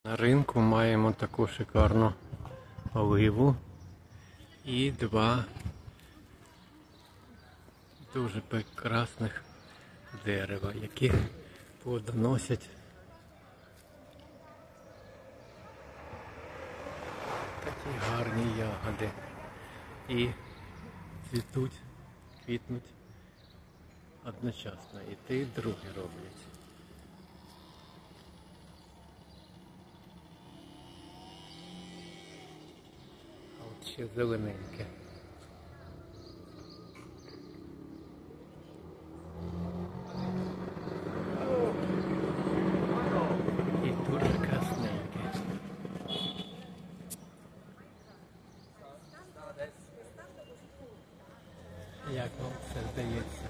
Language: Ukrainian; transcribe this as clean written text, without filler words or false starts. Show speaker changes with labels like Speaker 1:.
Speaker 1: На ринку маємо таку шикарну оливу і два дуже прекрасних дерева, які плодоносять такі гарні ягоди і цвітуть, квітнуть одночасно. І те, і друге роблять. А от ще зелененьке. І дуже красненьке. Як вам це здається?